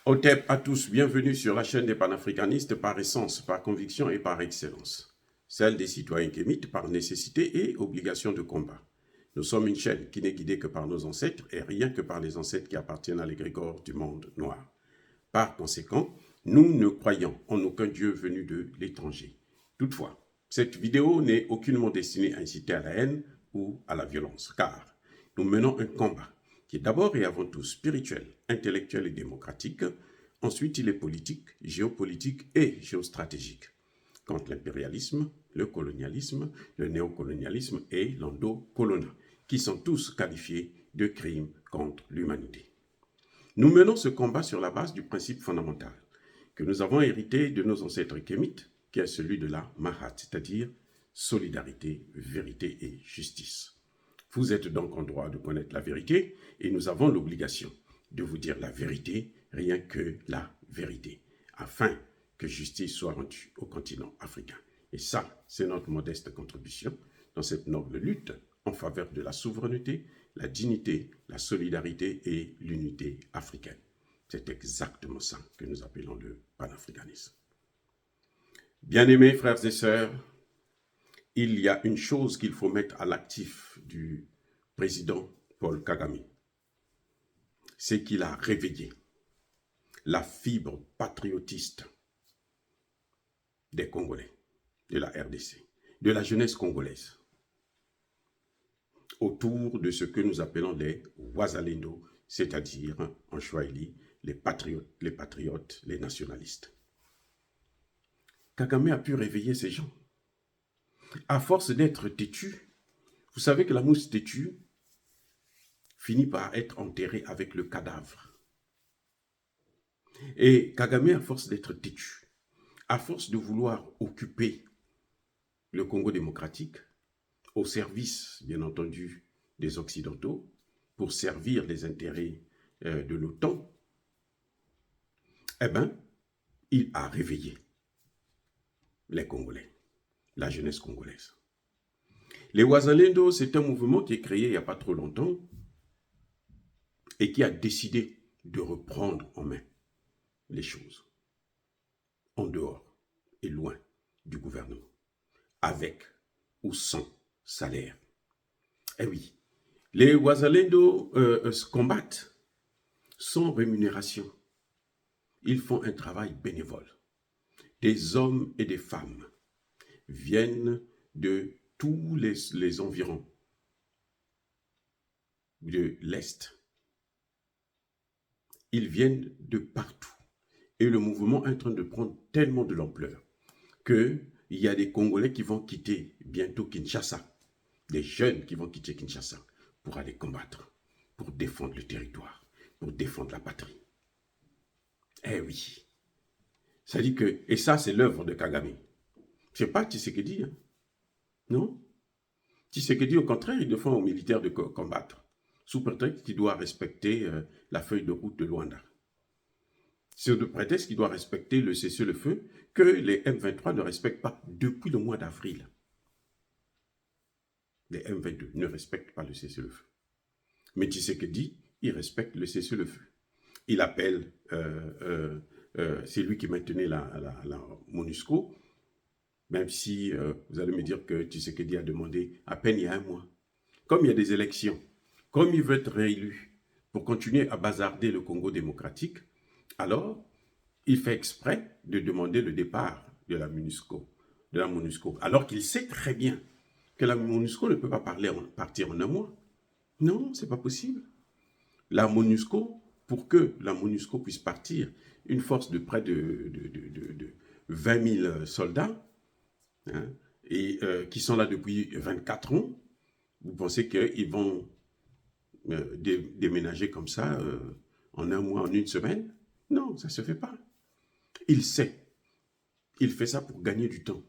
Otep à tous, bienvenue sur la chaîne des panafricanistes par essence, par conviction et par excellence. Celle des citoyens kémites par nécessité et obligation de combat. Nous sommes une chaîne qui n'est guidée que par nos ancêtres et rien que par les ancêtres qui appartiennent à l'égrégore du monde noir. Par conséquent, nous ne croyons en aucun Dieu venu de l'étranger. Toutefois, cette vidéo n'est aucunement destinée à inciter à la haine ou à la violence, car nous menons un combat qui est d'abord et avant tout spirituel, intellectuel et démocratique. Ensuite, il est politique, géopolitique et géostratégique, contre l'impérialisme, le colonialisme, le néocolonialisme et l'endocoloniat, qui sont tous qualifiés de crimes contre l'humanité. Nous menons ce combat sur la base du principe fondamental que nous avons hérité de nos ancêtres kémites, qui est celui de la Mahat, c'est-à-dire solidarité, vérité et justice. Vous êtes donc en droit de connaître la vérité et nous avons l'obligation de vous dire la vérité, rien que la vérité, afin que justice soit rendue au continent africain. Et ça, c'est notre modeste contribution dans cette noble lutte en faveur de la souveraineté, la dignité, la solidarité et l'unité africaine. C'est exactement ça que nous appelons le panafricanisme. Bien-aimés frères et sœurs, il y a une chose qu'il faut mettre à l'actif du président Paul Kagame. C'est qu'il a réveillé la fibre patriotiste des Congolais, de la RDC, de la jeunesse congolaise, autour de ce que nous appelons les Wazalendo, c'est-à-dire en Swahili, les patriotes, les nationalistes. Kagame a pu réveiller ces gens. À force d'être têtu, vous savez que la mousse têtue finit par être enterrée avec le cadavre. Et Kagame, à force d'être têtu, à force de vouloir occuper le Congo démocratique, au service, bien entendu, des Occidentaux, pour servir les intérêts de l'OTAN, eh bien, il a réveillé les Congolais, la jeunesse congolaise. Les Wazalendo, c'est un mouvement qui est créé il n'y a pas trop longtemps et qui a décidé de reprendre en main les choses, en dehors et loin du gouvernement, avec ou sans salaire. Eh oui, les Wazalendo se combattent sans rémunération. Ils font un travail bénévole. Des hommes et des femmes viennent de tous les environs de l'Est. Ils viennent de partout. Et le mouvement est en train de prendre tellement de l'ampleur qu'il y a des Congolais qui vont quitter bientôt Kinshasa, des jeunes qui vont quitter Kinshasa pour aller combattre, pour défendre le territoire, pour défendre la patrie. Eh oui. Ça dit que, et ça c'est l'œuvre de Kagame. C'est pas Tshisekedi, hein? Non. Tshisekedi, au contraire, il défend aux militaires de combattre, sous prétexte qu'il doit respecter la feuille de route de Luanda. Sur le prétexte qu'il doit respecter le cessez-le-feu que les M23 ne respectent pas depuis le mois d'avril. Les M22 ne respectent pas le cessez-le-feu. Mais Tshisekedi, il respecte le cessez-le-feu. Il appelle, c'est lui qui maintenait la MONUSCO, même si vous allez me dire que Tshisekedi a demandé à peine il y a un mois. Comme il y a des élections, comme il veut être réélu pour continuer à bazarder le Congo démocratique, alors il fait exprès de demander le départ de la MONUSCO, alors qu'il sait très bien que la MONUSCO ne peut pas partir en un mois. Non, c'est pas possible. La MONUSCO, pour que la MONUSCO puisse partir, une force de près de 20 000 soldats, hein, et qui sont là depuis 24 ans, vous pensez qu'ils vont déménager comme ça en un mois, en une semaine? Non, ça ne se fait pas. Il sait. Il fait ça pour gagner du temps.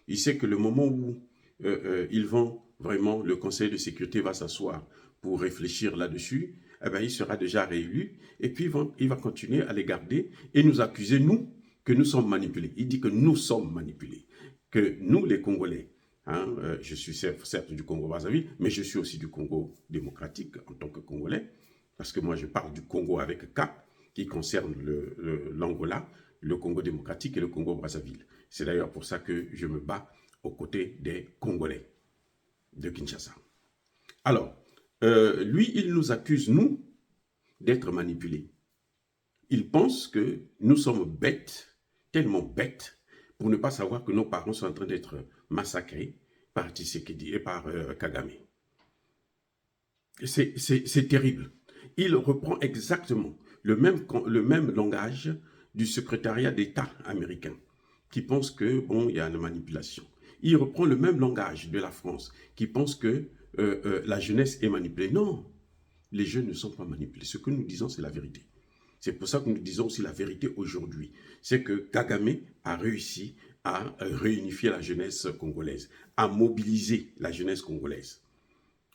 Il sait que le moment où ils vont vraiment, le Conseil de sécurité va s'asseoir pour réfléchir là-dessus, eh bien, il sera déjà réélu et puis il va continuer à les garder et nous accuser, nous, que nous sommes manipulés. Il dit que nous sommes manipulés, que nous, les Congolais, hein, je suis certes du Congo-Brazzaville, mais je suis aussi du Congo démocratique en tant que Congolais, parce que moi, je parle du Congo avec K, qui concerne l'Angola, le Congo démocratique et le Congo-Brazzaville. C'est d'ailleurs pour ça que je me bats aux côtés des Congolais de Kinshasa. Alors, lui, il nous accuse, nous, d'être manipulés. Il pense que nous sommes bêtes, tellement bêtes, pour ne pas savoir que nos parents sont en train d'être massacrés par Tshisekedi et par Kagame. C'est terrible. Il reprend exactement le même langage du secrétariat d'État américain, qui pense que, bon, il y a une manipulation. Il reprend le même langage de la France, qui pense que la jeunesse est manipulée. Non, les jeunes ne sont pas manipulés. Ce que nous disons, c'est la vérité. C'est pour ça que nous disons aussi la vérité aujourd'hui. C'est que Kagame a réussi à réunifier la jeunesse congolaise, à mobiliser la jeunesse congolaise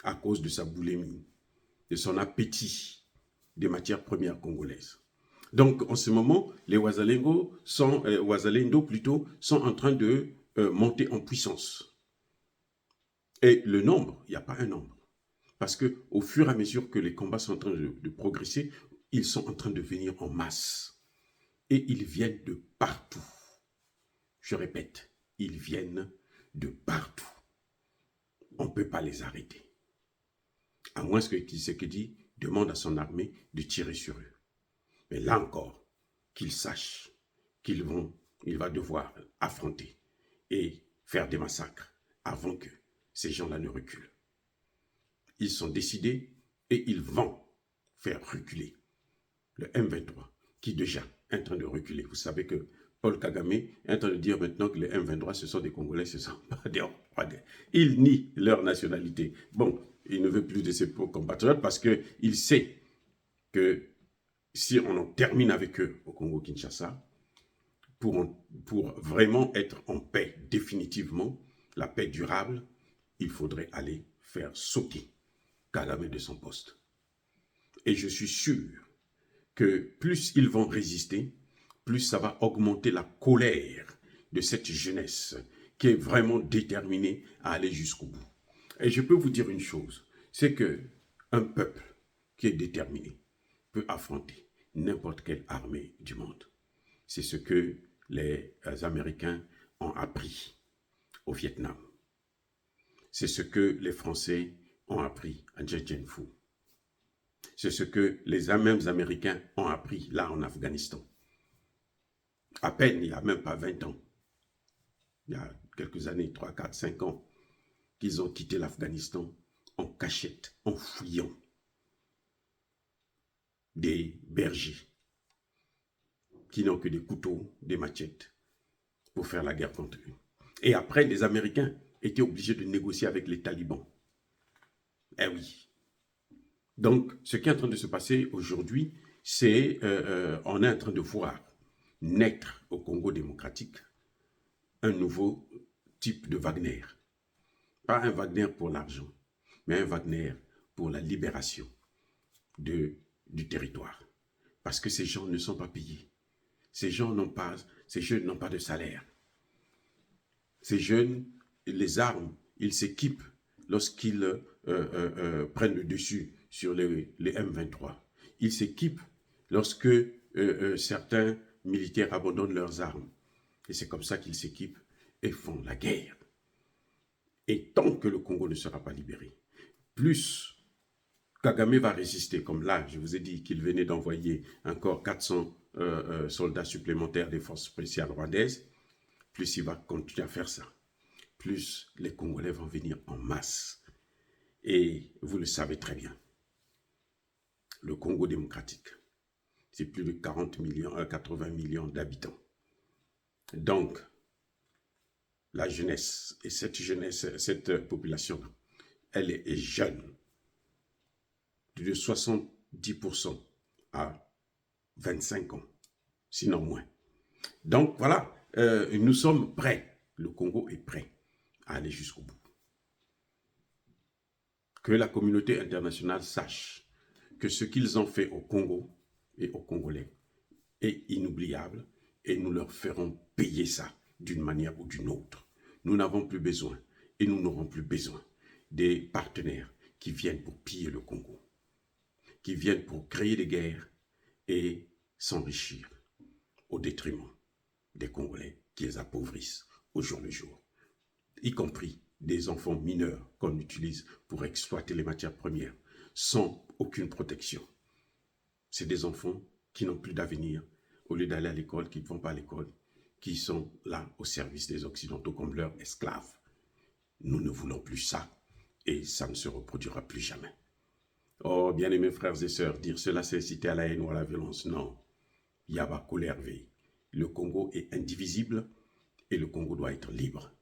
à cause de sa boulimie, de son appétit des matières premières congolaises. Donc, en ce moment, les Ouazalendo sont en train de monter en puissance. Et le nombre, il n'y a pas un nombre. Parce qu'au fur et à mesure que les combats sont en train de progresser, ils sont en train de venir en masse. Et ils viennent de partout. Je répète, ils viennent de partout. On ne peut pas les arrêter. À moins que Tshisekedi demande à son armée de tirer sur eux. Mais là encore, qu'ils sachent qu'il va devoir affronter et faire des massacres avant que ces gens-là ne reculent. Ils sont décidés et ils vont faire reculer le M23, qui déjà est en train de reculer. Vous savez que Paul Kagame est en train de dire maintenant que les M23, ce sont des Congolais, ce sont pas des... Ils nient leur nationalité. Bon, il ne veut plus de ses compatriotes parce qu'il sait que si on en termine avec eux au Congo-Kinshasa, pour vraiment être en paix définitivement, la paix durable, il faudrait aller faire sauter Kagame de son poste. Et je suis sûr que plus ils vont résister, plus ça va augmenter la colère de cette jeunesse qui est vraiment déterminée à aller jusqu'au bout. Et je peux vous dire une chose, c'est qu'un peuple qui est déterminé peut affronter n'importe quelle armée du monde. C'est ce que les Américains ont appris au Vietnam. C'est ce que les Français ont appris à Dien Bien Phu. C'est ce que les mêmes Américains ont appris là en Afghanistan. À peine, il n'y a même pas 20 ans, il y a quelques années, 3, 4, 5 ans, qu'ils ont quitté l'Afghanistan en cachette, en fouillant des bergers qui n'ont que des couteaux, des machettes pour faire la guerre contre eux. Et après, les Américains étaient obligés de négocier avec les talibans. Eh oui. Donc, ce qui est en train de se passer aujourd'hui, c'est on est en train de voir naître au Congo démocratique un nouveau type de Wagner. Pas un Wagner pour l'argent, mais un Wagner pour la libération du territoire. Parce que ces gens ne sont pas payés. Ces jeunes n'ont pas de salaire. Ces jeunes, les armes, ils s'équipent lorsqu'ils prennent le dessus sur les M23. Ils s'équipent lorsque certains militaires abandonnent leurs armes. Et c'est comme ça qu'ils s'équipent et font la guerre. Et tant que le Congo ne sera pas libéré, plus Kagame va résister, comme là, je vous ai dit qu'il venait d'envoyer encore 400 soldats supplémentaires des forces spéciales rwandaises, plus il va continuer à faire ça, plus les Congolais vont venir en masse. Et vous le savez très bien, le Congo démocratique, c'est plus de 80 millions d'habitants. Donc, la jeunesse, et cette population, elle est jeune, de 70% à 25 ans, sinon moins. Donc voilà, nous sommes prêts, le Congo est prêt à aller jusqu'au bout. Que la communauté internationale sache que ce qu'ils ont fait au Congo et aux Congolais est inoubliable et nous leur ferons payer ça d'une manière ou d'une autre. Nous n'avons plus besoin et nous n'aurons plus besoin des partenaires qui viennent pour piller le Congo, qui viennent pour créer des guerres et s'enrichir au détriment des Congolais qui les appauvrissent au jour le jour, y compris des enfants mineurs qu'on utilise pour exploiter les matières premières sans aucune protection. C'est des enfants qui n'ont plus d'avenir, au lieu d'aller à l'école, qui ne vont pas à l'école, qui sont là au service des Occidentaux comme leurs esclaves. Nous ne voulons plus ça, et ça ne se reproduira plus jamais. Oh, bien-aimés frères et sœurs, dire cela c'est inciter à la haine ou à la violence. Non. Yaba Hervé. Le Congo est indivisible et le Congo doit être libre.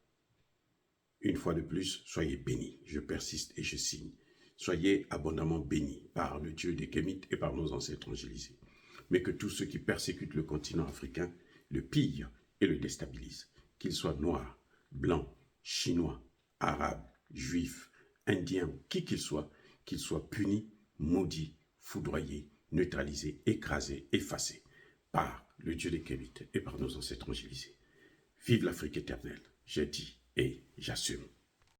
Une fois de plus, soyez bénis. Je persiste et je signe. Soyez abondamment bénis par le Dieu des Kémites et par nos ancêtres angélisés. Mais que tous ceux qui persécutent le continent africain le pillent et le déstabilisent, qu'ils soient noirs, blancs, chinois, arabes, juifs, indiens, qui qu'ils soient punis, maudits, foudroyés, neutralisés, écrasés, effacés par le Dieu des Kémites et par nos ancêtres angélisés. Vive l'Afrique éternelle, j'ai dit et j'assume.